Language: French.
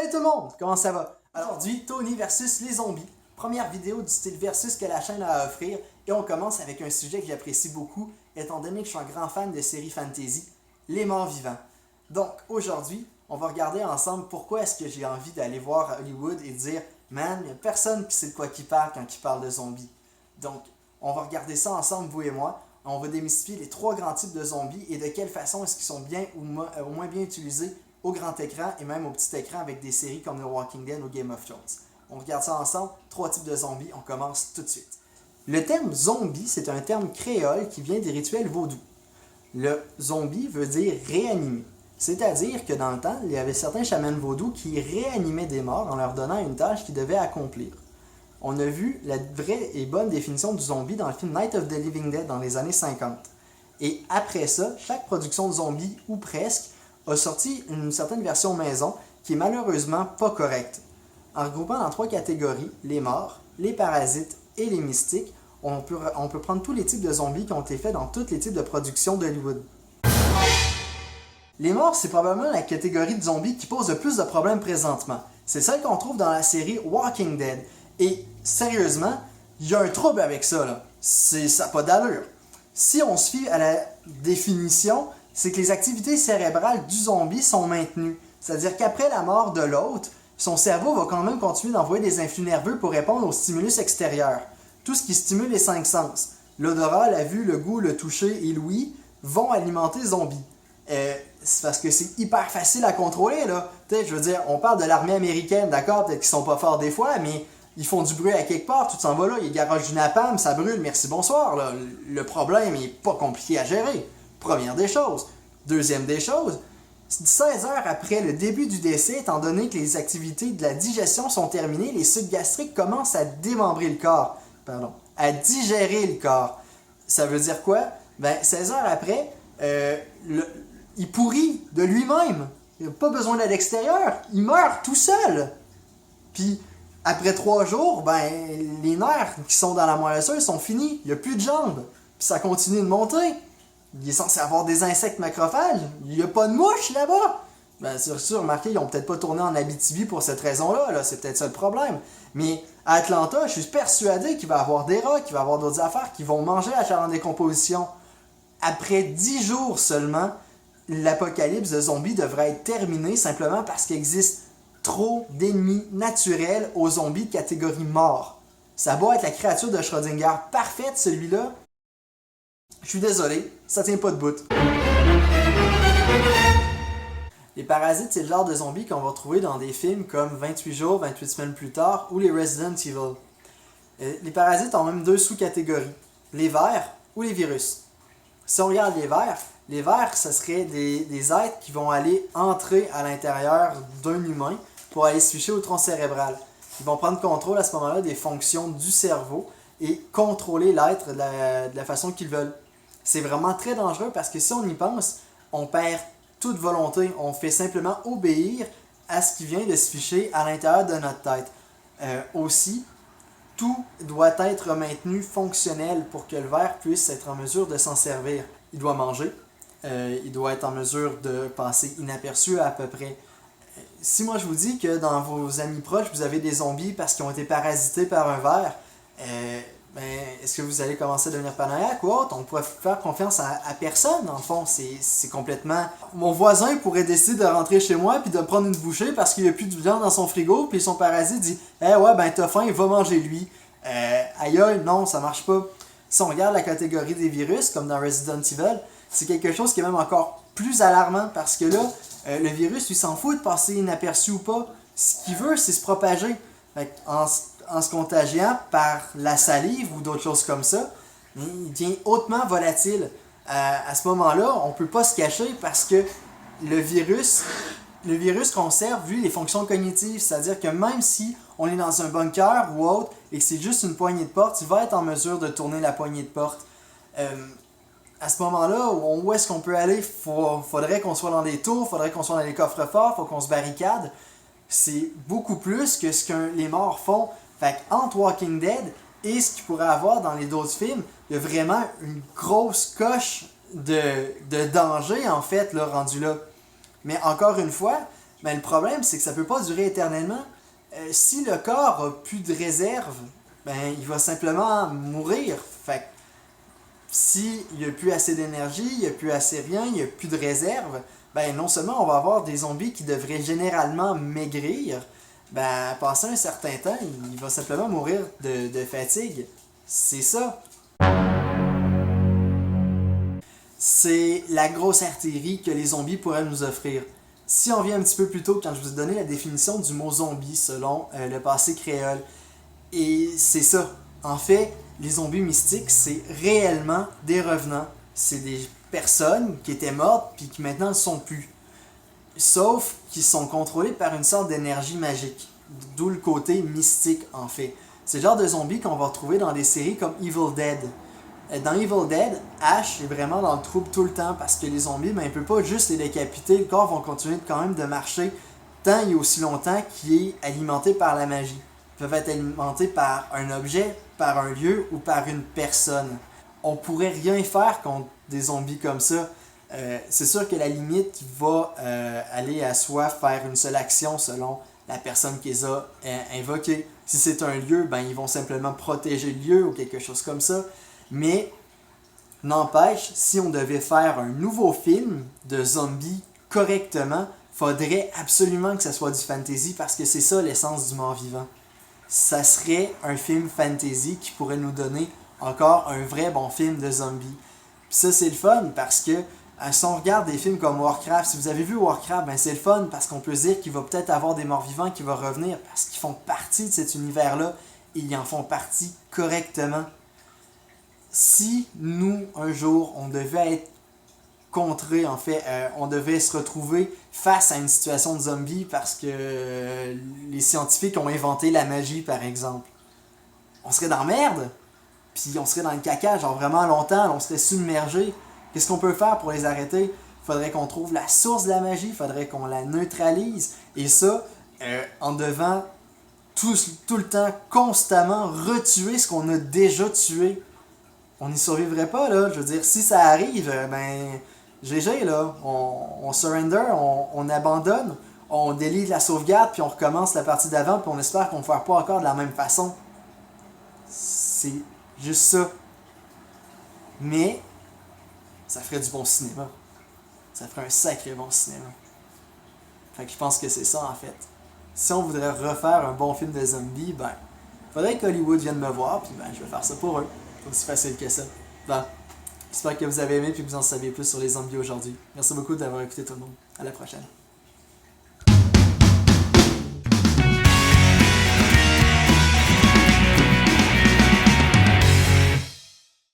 Salut tout le monde, comment ça va? Alors aujourd'hui, Tony versus les zombies. Première vidéo du style versus que la chaîne a à offrir et on commence avec un sujet que j'apprécie beaucoup étant donné que je suis un grand fan de séries fantasy, les morts vivants. Donc aujourd'hui, on va regarder ensemble pourquoi est-ce que j'ai envie d'aller voir Hollywood et dire « Man, il n'y a personne qui sait de quoi qui parle quand il parle de zombies. » Donc, on va regarder ça ensemble, vous et moi. On va démystifier les trois grands types de zombies et de quelle façon est-ce qu'ils sont bien ou au moins bien utilisés au grand écran et même au petit écran avec des séries comme The Walking Dead ou Game of Thrones. On regarde ça ensemble, trois types de zombies, on commence tout de suite. Le terme zombie, c'est un terme créole qui vient des rituels vaudous. Le zombie veut dire réanimer. C'est-à-dire que dans le temps, il y avait certains chamans vaudous qui réanimaient des morts en leur donnant une tâche qu'ils devaient accomplir. On a vu la vraie et bonne définition du zombie dans le film Night of the Living Dead dans les années 50. Et après ça, chaque production de zombie, ou presque, a sorti une certaine version maison qui est malheureusement pas correcte. En regroupant dans trois catégories, les morts, les parasites et les mystiques, on peut prendre tous les types de zombies qui ont été faits dans tous les types de productions d'Hollywood. Les morts, c'est probablement la catégorie de zombies qui pose le plus de problèmes présentement. C'est celle qu'on trouve dans la série Walking Dead. Et sérieusement, il y a un trouble avec ça, là. Ça n'a pas d'allure. Si on se fie à la définition, c'est que les activités cérébrales du zombie sont maintenues. C'est-à-dire qu'après la mort de l'autre, son cerveau va quand même continuer d'envoyer des influx nerveux pour répondre aux stimulus extérieurs. Tout ce qui stimule les cinq sens. L'odorat, la vue, le goût, le toucher et l'ouïe vont alimenter le zombie. C'est parce que c'est hyper facile à contrôler, là. Je veux dire, on parle de l'armée américaine, d'accord? Peut-être qu'ils sont pas forts des fois, mais ils font du bruit à quelque part, tout s'en va là, ils garagent du napalm, ça brûle, merci, bonsoir, là. Le problème est pas compliqué à gérer. Première des choses. Deuxième des choses, 16 heures après le début du décès, étant donné que les activités de la digestion sont terminées, les sucs gastriques commencent à démembrer le corps. À digérer le corps. Ça veut dire quoi? 16 heures après, il pourrit de lui-même. Il n'a pas besoin d'aide extérieure. Il meurt tout seul. Puis, après 3 jours, les nerfs qui sont dans la moelle osseuse sont finis. Il n'y a plus de jambes. Puis ça continue de monter. Il est censé avoir des insectes macrophages. Il n'y a pas de mouches là-bas. Sur sûr, remarquez, ils n'ont peut-être pas tourné en Abitibi pour cette raison-là. Là. C'est peut-être ça le problème. Mais à Atlanta, je suis persuadé qu'il va y avoir des rats, qu'il va y avoir d'autres affaires qui vont manger la chair en décomposition. Après 10 jours seulement, l'apocalypse de zombies devrait être terminée simplement parce qu'il existe trop d'ennemis naturels aux zombies de catégorie mort. Ça doit être la créature de Schrödinger parfaite, celui-là. Je suis désolé, ça tient pas de bout. Les parasites, c'est le genre de zombies qu'on va trouver dans des films comme 28 jours, 28 semaines plus tard ou les Resident Evil. Les parasites ont même deux sous-catégories, les vers ou les virus. Si on regarde les vers, ce seraient des êtres qui vont aller entrer à l'intérieur d'un humain pour aller se ficher au tronc cérébral. Ils vont prendre contrôle à ce moment-là des fonctions du cerveau et contrôler l'être de la façon qu'ils veulent. C'est vraiment très dangereux parce que si on y pense, on perd toute volonté. On fait simplement obéir à ce qui vient de se ficher à l'intérieur de notre tête. Aussi, tout doit être maintenu fonctionnel pour que le ver puisse être en mesure de s'en servir. Il doit manger, il doit être en mesure de passer inaperçu à peu près. Si moi je vous dis que dans vos amis proches, vous avez des zombies parce qu'ils ont été parasités par un ver, est-ce que vous allez commencer à devenir paranoïaque ou autre? On ne pourrait faire confiance à personne, dans le fond. C'est complètement... Mon voisin pourrait décider de rentrer chez moi puis de me prendre une bouchée parce qu'il n'y a plus de viande dans son frigo, puis son parasite dit « t'as faim, va manger lui. » Aïe aïe, non, ça marche pas. Si on regarde la catégorie des virus, comme dans Resident Evil, c'est quelque chose qui est même encore plus alarmant parce que là, le virus, lui, s'en fout de passer inaperçu ou pas. Ce qu'il veut, c'est se propager. En se contagiant par la salive ou d'autres choses comme ça, il devient hautement volatile. À ce moment-là, on ne peut pas se cacher parce que le virus conserve, lui, les fonctions cognitives. C'est-à-dire que même si on est dans un bunker ou autre et que c'est juste une poignée de porte, il va être en mesure de tourner la poignée de porte. À ce moment-là, où est-ce qu'on peut aller? Faudrait qu'on soit dans des tours, faudrait qu'on soit dans des coffres-forts, faut qu'on se barricade. C'est beaucoup plus que ce que les morts font. Fait qu'entre Walking Dead et ce qu'il pourrait avoir dans les d'autres films, il y a vraiment une grosse coche de danger, en fait, là, rendu là. Mais encore une fois, Mais le problème, c'est que ça peut pas durer éternellement. Si le corps a plus de réserve, ben il va simplement mourir. Fait que s'il n'y a plus assez d'énergie, il n'y a plus assez rien, il n'y a plus de réserve, ben non seulement on va avoir des zombies qui devraient généralement maigrir, ben passé un certain temps, il va simplement mourir de fatigue. C'est ça. C'est la grosse artillerie que les zombies pourraient nous offrir. Si on vient un petit peu plus tôt, quand je vous ai donné la définition du mot zombie selon le passé créole, et c'est ça. En fait, les zombies mystiques, c'est réellement des revenants. C'est des personnes qui étaient mortes puis qui maintenant ne sont plus. Sauf qu'ils sont contrôlés par une sorte d'énergie magique. D'où le côté mystique, en fait. C'est le genre de zombies qu'on va retrouver dans des séries comme Evil Dead. Dans Evil Dead, Ash est vraiment dans le trouble tout le temps parce que les zombies, ben, il ne peut pas juste les décapiter. Le corps va continuer quand même de marcher tant et aussi longtemps qu'il est alimenté par la magie. Ils peuvent être alimentés par un objet, par un lieu ou par une personne. On pourrait rien faire contre des zombies comme ça. C'est sûr que la limite va aller à soi faire une seule action selon la personne qui les a invoqués. Si c'est un lieu, ben ils vont simplement protéger le lieu ou quelque chose comme ça. Mais n'empêche, si on devait faire un nouveau film de zombies correctement, faudrait absolument que ça soit du fantasy parce que c'est ça l'essence du mort-vivant. Ça serait un film fantasy qui pourrait nous donner encore un vrai bon film de zombies. Puis ça, c'est le fun parce que si on regarde des films comme Warcraft, si vous avez vu Warcraft, ben c'est le fun parce qu'on peut se dire qu'il va peut-être avoir des morts-vivants qui vont revenir parce qu'ils font partie de cet univers-là et ils en font partie correctement. Si nous, un jour, on devait être contré, en fait, on devait se retrouver face à une situation de zombie parce que les scientifiques ont inventé la magie, par exemple, on serait dans la merde, puis on serait dans le caca, genre vraiment longtemps, on serait submergé. Qu'est-ce qu'on peut faire pour les arrêter? Il faudrait qu'on trouve la source de la magie, il faudrait qu'on la neutralise, et ça, en devant tout le temps, constamment retuer ce qu'on a déjà tué. On n'y survivrait pas, là. Je veux dire, si ça arrive, ben, GG, là. On surrender, on abandonne, on délite la sauvegarde, puis on recommence la partie d'avant, puis on espère qu'on ne fera pas encore de la même façon. C'est juste ça. Mais, ça ferait du bon cinéma. Ça ferait un sacré bon cinéma. Fait que je pense que c'est ça, en fait. Si on voudrait refaire un bon film de zombies, ben, faudrait qu'Hollywood vienne me voir, puis ben, je vais faire ça pour eux. C'est aussi facile que ça. Bon, j'espère que vous avez aimé et que vous en savez plus sur les zombies aujourd'hui. Merci beaucoup d'avoir écouté tout le monde. À la prochaine.